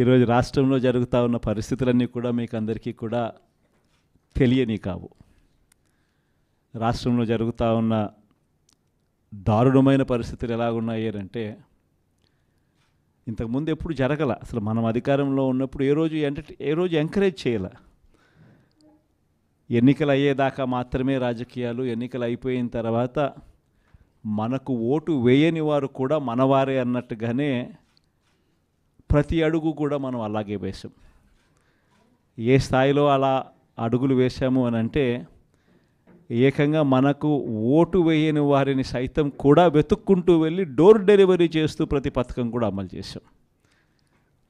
ఈరోజు రాష్ట్రంలో జరుగుతూ ఉన్న పరిస్థితులన్నీ కూడా మీకు అందరికీ కూడా తెలియని కావు. రాష్ట్రంలో జరుగుతూ ఉన్న దారుణమైన పరిస్థితులు ఎలాగున్నాయి అంటే ఇంతకుముందు ఎప్పుడు జరగల. అసలు మనం అధికారంలో ఉన్నప్పుడు ఏ రోజు ఎంకరేజ్ చేయాల. ఎన్నికలు అయ్యేదాకా మాత్రమే రాజకీయాలు, ఎన్నికలు అయిపోయిన తర్వాత మనకు ఓటు వేయని వారు కూడా మనవారే అన్నట్టుగానే ప్రతి అడుగు కూడా మనం అలాగే వేసాం. ఏ స్థాయిలో అలా అడుగులు వేశాము అని అంటే ఏకంగా మనకు ఓటు వేయని వారిని సైతం కూడా వెతుక్కుంటూ వెళ్ళి డోర్ డెలివరీ చేస్తూ ప్రతి పథకం కూడా అమలు చేశాం.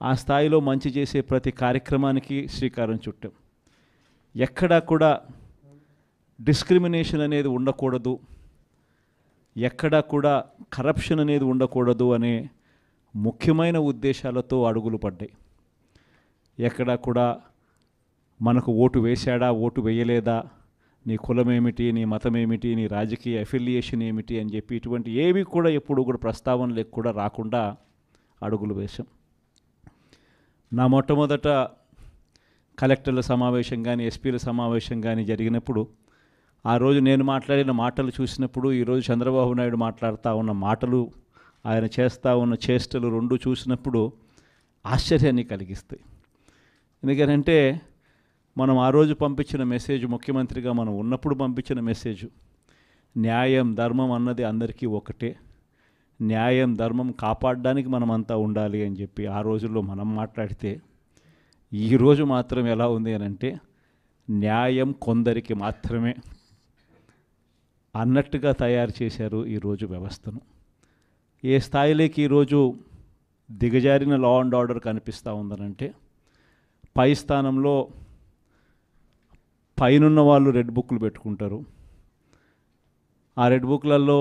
ఆ స్థాయిలో మంచి చేసే ప్రతి కార్యక్రమానికి శ్రీకారం చుట్టాం. ఎక్కడా కూడా డిస్క్రిమినేషన్ అనేది ఉండకూడదు, ఎక్కడా కూడా కరప్షన్ అనేది ఉండకూడదు అనే ముఖ్యమైన ఉద్దేశాలతో అడుగులు పడ్డాయి. ఎక్కడా కూడా మనకు ఓటు వేశాడా, ఓటు వేయలేదా, నీ కులం ఏమిటి, నీ మతం ఏమిటి, నీ రాజకీయ అఫిలియేషన్ ఏమిటి అని చెప్పి ఇటువంటి ఏవి కూడా ఎప్పుడు కూడా ప్రస్తావనలకు కూడా రాకుండా అడుగులు వేశాం. నా మొట్టమొదట కలెక్టర్ల సమావేశం కానీ, ఎస్పీల సమావేశం కానీ జరిగినప్పుడు ఆ రోజు నేను మాట్లాడిన మాటలు చూసినప్పుడు ఈరోజు చంద్రబాబు నాయుడు మాట్లాడుతూ ఉన్న మాటలు, ఆయన చేస్తూ ఉన్న చేష్టలు రెండు చూసినప్పుడు ఆశ్చర్యాన్ని కలిగిస్తాయి. ఎందుకంటే మనం ఆ రోజు పంపించిన మెసేజ్, ముఖ్యమంత్రిగా మనం ఉన్నప్పుడు పంపించిన మెసేజ్, న్యాయం ధర్మం అన్నది అందరికీ ఒకటే, న్యాయం ధర్మం కాపాడడానికి మనమంతా ఉండాలి అని చెప్పి ఆ రోజుల్లో మనం మాట్లాడితే ఈరోజు మాత్రం ఎలా ఉంది అని అంటే న్యాయం కొందరికి మాత్రమే అన్నట్టుగా తయారు చేశారు ఈరోజు వ్యవస్థను. ఏ స్థాయిలోకి ఈరోజు దిగజారిన లా అండ్ ఆర్డర్ కనిపిస్తూ ఉందనంటే పై స్థానంలో పైనున్న వాళ్ళు రెడ్ బుక్లు పెట్టుకుంటారు. ఆ రెడ్ బుక్లలో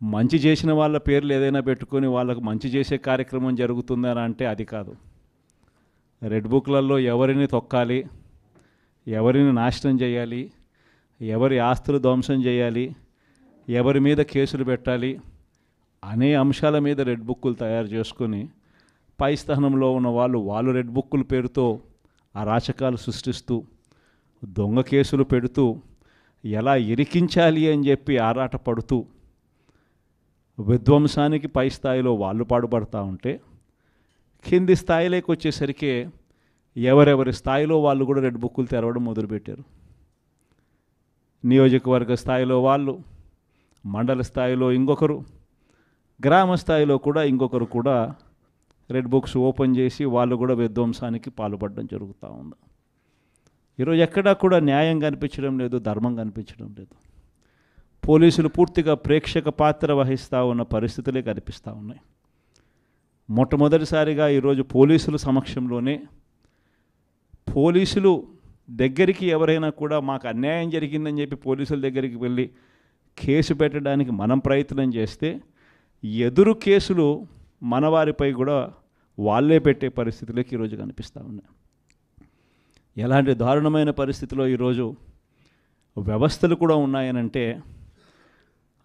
మంచి చేసిన వాళ్ళ పేర్లు ఏదైనా పెట్టుకొని వాళ్ళకు మంచి చేసే కార్యక్రమం జరుగుతుందని అంటే అది కాదు. రెడ్ బుక్లలో ఎవరిని తొక్కాలి, ఎవరిని నాశనం చేయాలి, ఎవరి ఆస్తులు ధ్వంసం చేయాలి, ఎవరి మీద కేసులు పెట్టాలి అనే అంశాల మీద రెడ్ బుక్కులు తయారు చేసుకొని పై స్థానంలో ఉన్న వాళ్ళు రెడ్ బుక్కుల పేరుతో అరాచకాలు సృష్టిస్తూ దొంగ కేసులు పెడుతూ ఎలా ఇరికించాలి అని చెప్పి ఆరాటపడుతూ విధ్వంసానికి పై స్థాయిలో వాళ్ళు పాటుపడుతూ ఉంటే కింది స్థాయిలోకి వచ్చేసరికి ఎవరెవరి స్థాయిలో వాళ్ళు కూడా రెడ్ బుక్కులు తెరవడం మొదలుపెట్టారు. నియోజకవర్గ స్థాయిలో వాళ్ళు, మండల స్థాయిలో ఇంకొకరు, గ్రామ స్థాయిలో కూడా ఇంకొకరు కూడా రెడ్ బుక్స్ ఓపెన్ చేసి వాళ్ళు కూడా విధ్వంసానికి పాల్పడడం జరుగుతూ ఉంది. ఈరోజు ఎక్కడా కూడా న్యాయం కనిపించడం లేదు, ధర్మం కనిపించడం లేదు. పోలీసులు పూర్తిగా ప్రేక్షక పాత్ర వహిస్తూ ఉన్న పరిస్థితులే కనిపిస్తూ ఉన్నాయి. మొట్టమొదటిసారిగా ఈరోజు పోలీసుల సమక్షంలోనే పోలీసులు దగ్గరికి ఎవరైనా కూడా మాకు అన్యాయం జరిగిందని చెప్పి పోలీసుల దగ్గరికి వెళ్ళి కేసు పెట్టడానికి మనం ప్రయత్నం చేస్తే ఎదురు కేసులు మన వారిపై కూడా వాళ్ళే పెట్టే పరిస్థితులకి ఈరోజు కనిపిస్తూ ఉన్నాయి. ఎలాంటి దారుణమైన పరిస్థితిలో ఈరోజు వ్యవస్థలు కూడా ఉన్నాయనంటే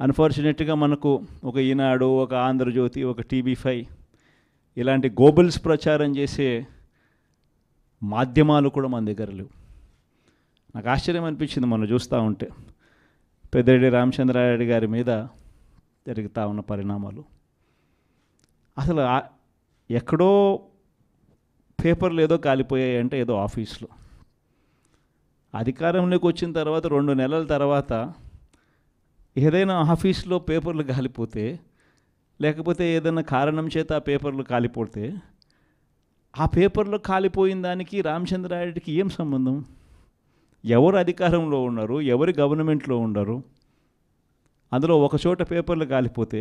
అన్ఫార్చునేట్గా మనకు ఒక ఈనాడు, ఒక ఆంధ్రజ్యోతి, ఒక TV5 ఇలాంటి గోబల్స్ ప్రచారం చేసే మాధ్యమాలు కూడా మన దగ్గర లేవు. నాకు ఆశ్చర్యం అనిపించింది మనం చూస్తూ ఉంటే పెద్దిరెడ్డి రామచంద్రారెడ్డి గారి మీద జరుగుతూ ఉన్న పరిణామాలు. అసలు ఎక్కడో పేపర్లు ఏదో కాలిపోయాయి అంటే ఏదో ఆఫీస్లో, అధికారంలోకి వచ్చిన తర్వాత 2 నెలల తర్వాత ఏదైనా ఆఫీస్లో పేపర్లు కాలిపోతే, లేకపోతే ఏదైనా కారణం చేత ఆ పేపర్లు కాలిపోతే ఆ పేపర్లో కాలిపోయిన దానికి రామచంద్రారెడ్డికి ఏం సంబంధం? ఎవరు అధికారంలో ఉన్నారు, ఎవరి గవర్నమెంట్లో ఉన్నారు? అందులో ఒక చోట పేపర్లు కాలిపోతే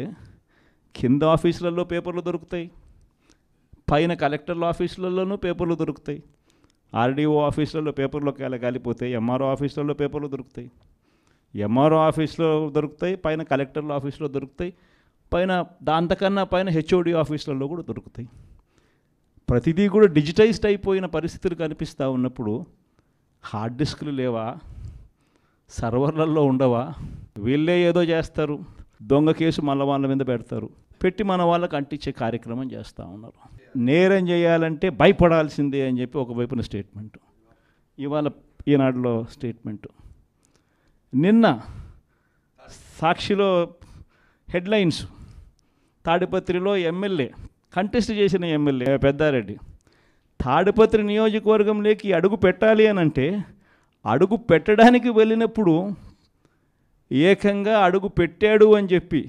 కింద ఆఫీసులలో పేపర్లు దొరుకుతాయి, పైన కలెక్టర్ల ఆఫీసులలోనూ పేపర్లు దొరుకుతాయి, RDO ఆఫీసులలో పేపర్లో కాలిపోతే MRO ఆఫీసులలో పేపర్లు దొరుకుతాయి, MRO ఆఫీస్లో దొరుకుతాయి, పైన కలెక్టర్ల ఆఫీసులో దొరుకుతాయి, పైన దాంతకన్నా పైన HOD ఆఫీసులలో కూడా దొరుకుతాయి. ప్రతిదీ కూడా డిజిటైజ్డ్ అయిపోయిన పరిస్థితులు కనిపిస్తూ ఉన్నప్పుడు హార్డ్ డిస్క్లు లేవా, సర్వర్లలో ఉండవా? వీళ్ళే ఏదో చేస్తారు, దొంగ కేసు మళ్ళీ వాళ్ళ మీద పెడతారు, పెట్టి మన వాళ్ళకి అంటించే కార్యక్రమం చేస్తూ ఉన్నారు. నేరం చేయాలంటే భయపడాల్సిందే అని చెప్పి ఒకవైపున స్టేట్మెంట్, ఇవాళ ఈనాడులో స్టేట్మెంట్, నిన్న సాక్షిలో హెడ్లైన్స్, తాడిపత్రిలో ఎమ్మెల్యే కంటెస్ట్ చేసిన ఎమ్మెల్యే పెద్దారెడ్డి తాడిపత్రి నియోజకవర్గంలోకి అడుగు పెట్టాలి అని అంటే అడుగు పెట్టడానికి వెళ్ళినప్పుడు ఏకంగా అడుగు పెట్టాడు అని చెప్పి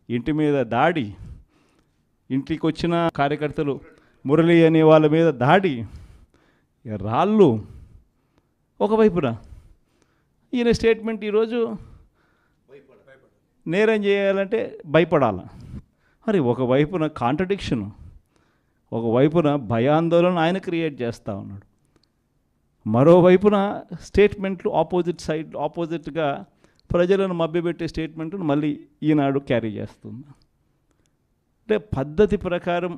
ఇంటి మీద దాడి, ఇంటికి వచ్చిన కార్యకర్తలు మురళి అనే వాళ్ళ మీద దాడి, రాళ్ళు ఒకవైపున ఈయన స్టేట్మెంట్ ఈరోజు నేరం చేయాలంటే భయపడాల. మరి ఒకవైపున కాంట్రడిక్షన్, ఒకవైపున భయాందోళన ఆయన క్రియేట్ చేస్తూ ఉన్నాడు, మరోవైపున స్టేట్మెంట్లు ఆపోజిట్గా ప్రజలను మభ్యపెట్టే స్టేట్మెంట్ను మళ్ళీ ఈనాడు క్యారీ చేస్తుంది. అంటే పద్ధతి ప్రకారం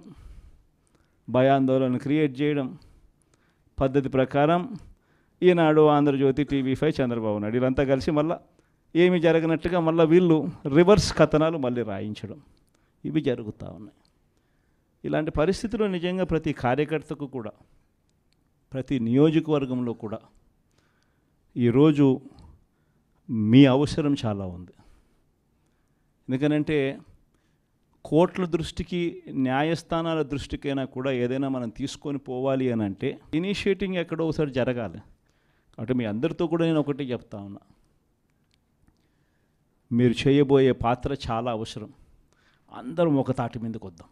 భయాందోళన క్రియేట్ చేయడం, పద్ధతి ప్రకారం ఈనాడు, ఆంధ్రజ్యోతి, టీవీ5, చంద్రబాబు నాయుడు వీళ్ళంతా కలిసి మళ్ళీ ఏమి జరగనట్టుగా మళ్ళీ వీళ్ళు రివర్స్ కథనాలు మళ్ళీ రాయించడం, ఇవి జరుగుతూ ఉన్నాయి. ఇలాంటి పరిస్థితుల్లో నిజంగా ప్రతి కార్యకర్తకు కూడా, ప్రతి నియోజకవర్గంలో కూడా ఈరోజు మీ అవసరం చాలా ఉంది. ఎందుకనంటే కోర్టుల దృష్టికి, న్యాయస్థానాల దృష్టికైనా కూడా ఏదైనా మనం తీసుకొని పోవాలి అని అంటే ఇనిషియేటింగ్ ఎక్కడో ఒకసారి జరగాలి. కాబట్టి మీ అందరితో కూడా నేను ఒకటి చెప్తా ఉన్నా, మీరు చేయబోయే పాత్ర చాలా అవసరం. అందరం ఒక తాటి మీదకి వద్దాం,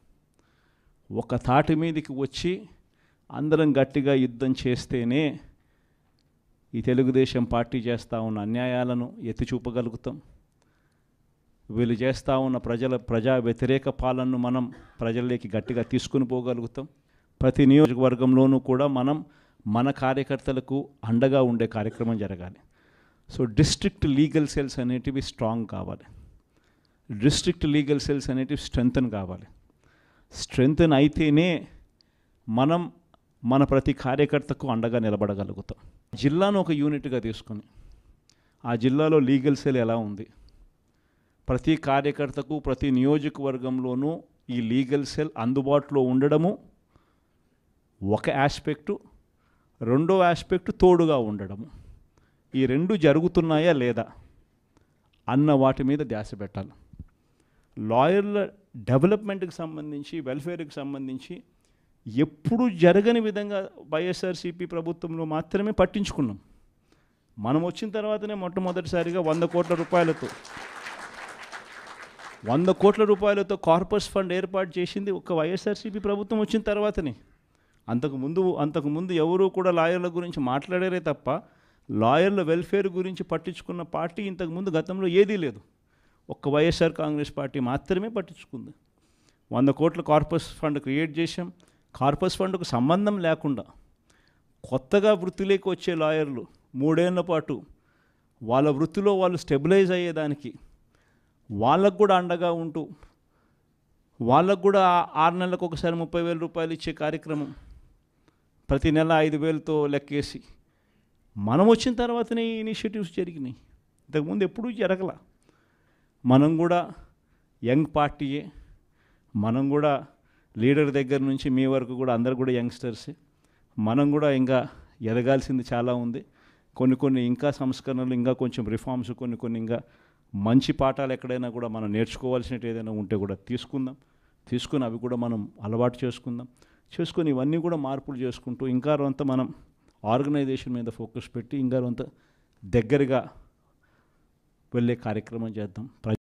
ఒక తాటి మీదకి వచ్చి అందరం గట్టిగా యుద్ధం చేస్తేనే ఈ తెలుగుదేశం పార్టీ చేస్తూ ఉన్న అన్యాయాలను ఎత్తి చూపగలుగుతాం. వీళ్ళు చేస్తూ ఉన్న ప్రజా వ్యతిరేక పాలనను మనం ప్రజల్లోకి గట్టిగా తీసుకుని పోగలుగుతాం. ప్రతి నియోజకవర్గంలోనూ కూడా మనం మన కార్యకర్తలకు అండగా ఉండే కార్యక్రమం జరగాలి. సో డిస్ట్రిక్ట్ లీగల్ సెల్స్ అనేటివి స్ట్రాంగ్ కావాలి, డిస్ట్రిక్ట్ లీగల్ సెల్స్ అనేటివి స్ట్రెంగ్తన్ కావాలి. స్ట్రెంగ్తన్ అయితేనే మనం మన ప్రతి కార్యకర్తకు అండగా నిలబడగలుగుతాం. జిల్లాను ఒక యూనిట్గా తీసుకుని ఆ జిల్లాలో లీగల్ సెల్ ఎలా ఉంది, ప్రతి కార్యకర్తకు ప్రతి నియోజకవర్గంలోనూ ఈ లీగల్ సెల్ అందుబాటులో ఉండడము ఒక ఆస్పెక్టు, రెండో ఆస్పెక్టు తోడుగా ఉండడము. ఈ రెండు జరుగుతున్నాయా లేదా అన్న వాటి మీద ధ్యాస పెట్టాలి. లాయర్ల డెవలప్మెంట్కి సంబంధించి, వెల్ఫేర్కి సంబంధించి ఎప్పుడు జరగని విధంగా వైఎస్ఆర్సీపీ ప్రభుత్వంలో మాత్రమే పట్టించుకున్నాం. మనం వచ్చిన తర్వాతనే మొట్టమొదటిసారిగా 100 కోట్ల రూపాయలతో కార్పస్ ఫండ్ ఏర్పాటు చేసింది ఒక వైఎస్ఆర్సీపీ ప్రభుత్వం వచ్చిన తర్వాతనే. అంతకుముందు ఎవరూ కూడా లాయర్ల గురించి మాట్లాడారే తప్ప లాయర్ల వెల్ఫేర్ గురించి పట్టించుకున్న పార్టీ ఇంతకుముందు గతంలో ఏదీ లేదు. ఒక్క వైఎస్ఆర్ కాంగ్రెస్ పార్టీ మాత్రమే పట్టించుకుంది. 100 కోట్ల కార్పస్ ఫండ్ క్రియేట్ చేశాం. కార్పస్ ఫండ్కు సంబంధం లేకుండా కొత్తగా వృత్తిలోకి వచ్చే లాయర్లు 3 ఏళ్ల పాటు వాళ్ళ వృత్తిలో వాళ్ళు స్టెబిలైజ్ అయ్యేదానికి వాళ్ళకు కూడా అండగా ఉంటూ, వాళ్ళకు కూడా 6 నెలలకు ఒకసారి 30,000 రూపాయలు ఇచ్చే కార్యక్రమం, ప్రతి నెల 5,000తో లెక్కేసి మనం వచ్చిన తర్వాతనే ఈ ఇనిషియేటివ్స్ జరిగినాయి. ఇంతకుముందు ఎప్పుడూ జరగల. మనం కూడా యంగ్ పార్టీయే, మనం కూడా లీడర్ దగ్గర నుంచి మీ వరకు కూడా అందరు కూడా యంగ్స్టర్సే. మనం కూడా ఇంకా ఎదగాల్సింది చాలా ఉంది. కొన్ని ఇంకా సంస్కరణలు, ఇంకా కొంచెం రిఫార్మ్స్, కొన్ని ఇంకా మంచి పాఠాలు ఎక్కడైనా కూడా మనం నేర్చుకోవాల్సినట్టు ఏదైనా ఉంటే కూడా తీసుకుని అవి కూడా మనం అలవాటు చేసుకొని ఇవన్నీ కూడా మార్పులు చేసుకుంటూ ఇంకా కొంత మనం ఆర్గనైజేషన్ మీద ఫోకస్ పెట్టి ఇంకా కొంత దగ్గరగా వెళ్ళే కార్యక్రమం చేద్దాం.